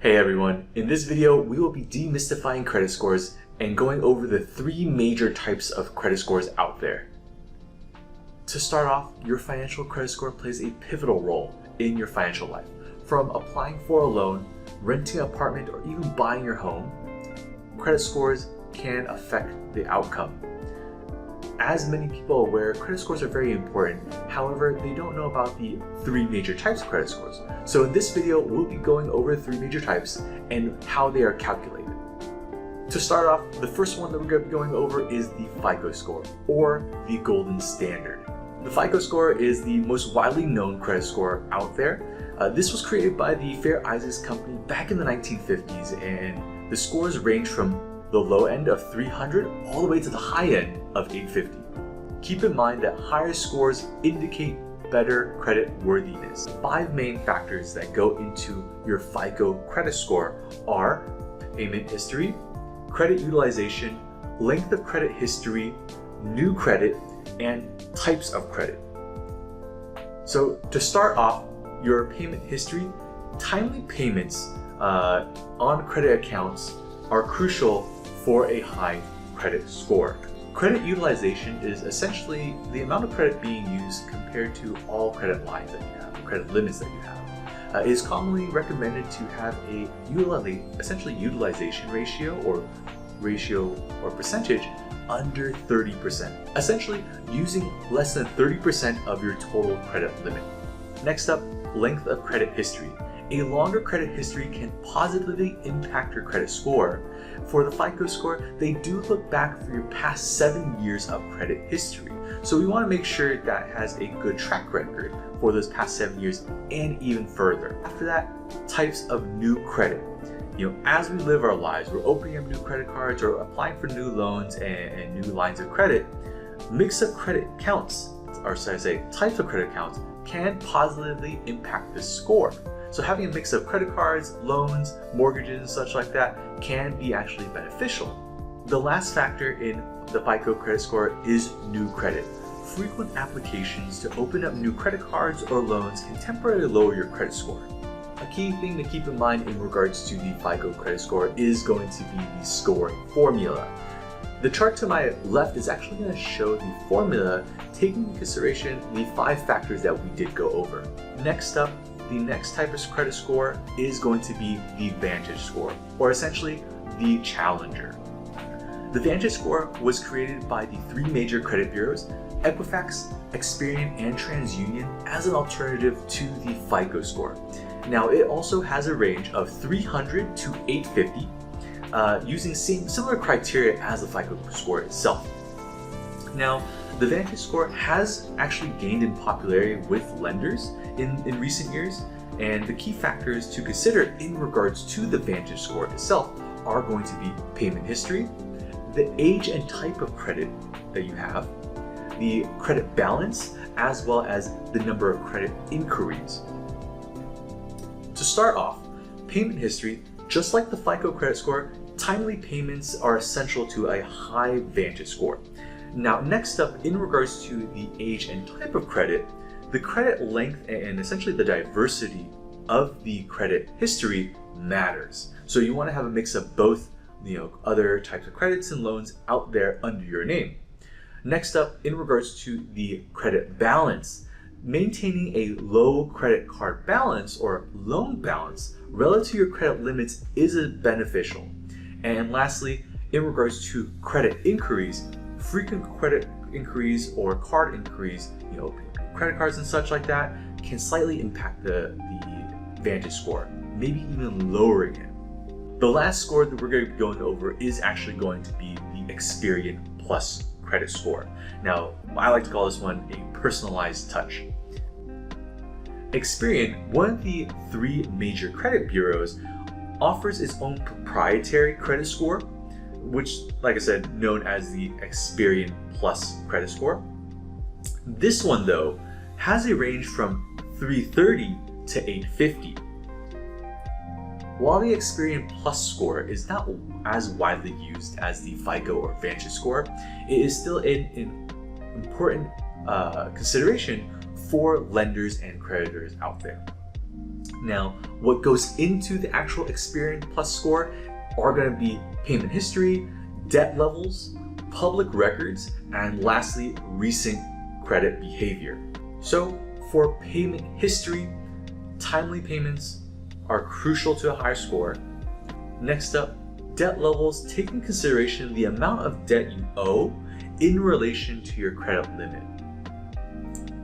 Hey everyone, in this video we will be demystifying credit scores and going over the three major types of credit scores out there. To start off, your financial credit score plays a pivotal role in your financial life. From applying for a loan, renting an apartment, or even buying your home, credit scores can affect the outcome. As many people are aware, credit scores are very important. However, they don't know about the three major types of credit scores. So in this video, we'll be going over the three major types and how they are calculated. To start off, the first one that we're going to be going over is the FICO score, or the golden standard. The FICO score is the most widely known credit score out there. This was created by the Fair Isaacs Company back in the 1950s, and the scores range from the low end of 300 all the way to the high end of 850. Keep in mind that higher scores indicate better credit worthiness. Five main factors that go into your FICO credit score are payment history, credit utilization, length of credit history, new credit, and types of credit. So to start off, your payment history, timely payments on credit accounts are crucial for a high credit score. Credit utilization is essentially the amount of credit being used compared to all credit lines that you have, credit limits that you have. It is commonly recommended to have a utilization ratio or percentage under 30%. Essentially, using less than 30% of your total credit limit. Next up, length of credit history. A longer credit history can positively impact your credit score. For the FICO score, they do look back for your past 7 years of credit history. So we want to make sure that has a good track record for those past 7 years and even further. After that, types of new credit. As we live our lives, we're opening up new credit cards or applying for new loans and new lines of credit. Mix of credit counts, or should I say types of credit counts, can positively impact the score. So having a mix of credit cards, loans, mortgages, and such like that can be actually beneficial. The last factor in the FICO credit score is new credit. Frequent applications to open up new credit cards or loans can temporarily lower your credit score. A key thing to keep in mind in regards to the FICO credit score is going to be the scoring formula. The chart to my left is actually going to show the formula taking into consideration the 5 factors that we did go over. Next up, the next type of credit score is going to be the Vantage score, or essentially the challenger. The Vantage score was created by the 3 major credit bureaus, Equifax, Experian, and TransUnion, as an alternative to the FICO score. Now, it also has a range of 300 to 850, using similar criteria as the FICO score itself. Now, the Vantage score has actually gained in popularity with lenders in recent years, and the key factors to consider in regards to the Vantage score itself are going to be payment history, the age and type of credit that you have, the credit balance, as well as the number of credit inquiries. To start off, payment history, just like the FICO credit score, timely payments are essential to a high Vantage score. Now, next up, in regards to the age and type of credit, the credit length and essentially the diversity of the credit history matters. So you want to have a mix of both, other types of credits and loans out there under your name. Next up, in regards to the credit balance, maintaining a low credit card balance or loan balance relative to your credit limits is beneficial. And lastly, in regards to credit inquiries, frequent credit inquiries or card inquiries, credit cards and such like that, can slightly impact the Vantage score, maybe even lowering it. The last score that we're going to be going over is actually going to be the Experian Plus credit score. Now, I like to call this one a personalized touch. Experian, one of the 3 major credit bureaus, offers its own proprietary credit score, which, like I said, known as the Experian Plus credit score. This one, though, has a range from 330 to 850. While the Experian Plus score is not as widely used as the FICO or Vantage score, it is still an important consideration for lenders and creditors out there. Now, what goes into the actual Experian Plus score are going to be payment history, debt levels, public records, and lastly, recent credit behavior. So for payment history, timely payments are crucial to a high score. Next up, debt levels take in consideration the amount of debt you owe in relation to your credit limit.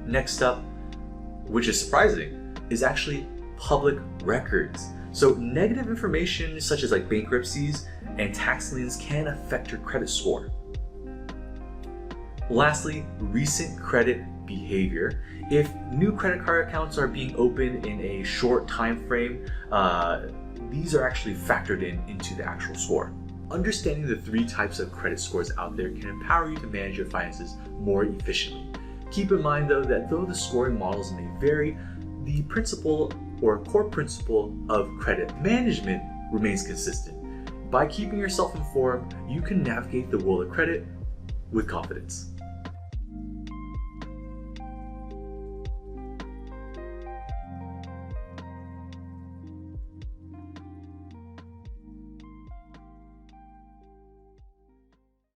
Next up, which is surprising, is actually public records. So negative information such as like bankruptcies and tax liens can affect your credit score. Lastly, recent credit behavior. If new credit card accounts are being opened in a short time frame, these are actually factored into the actual score. Understanding the 3 types of credit scores out there can empower you to manage your finances more efficiently. Keep in mind though that though the scoring models may vary, the principle or core principle of credit management remains consistent. By keeping yourself informed, you can navigate the world of credit with confidence.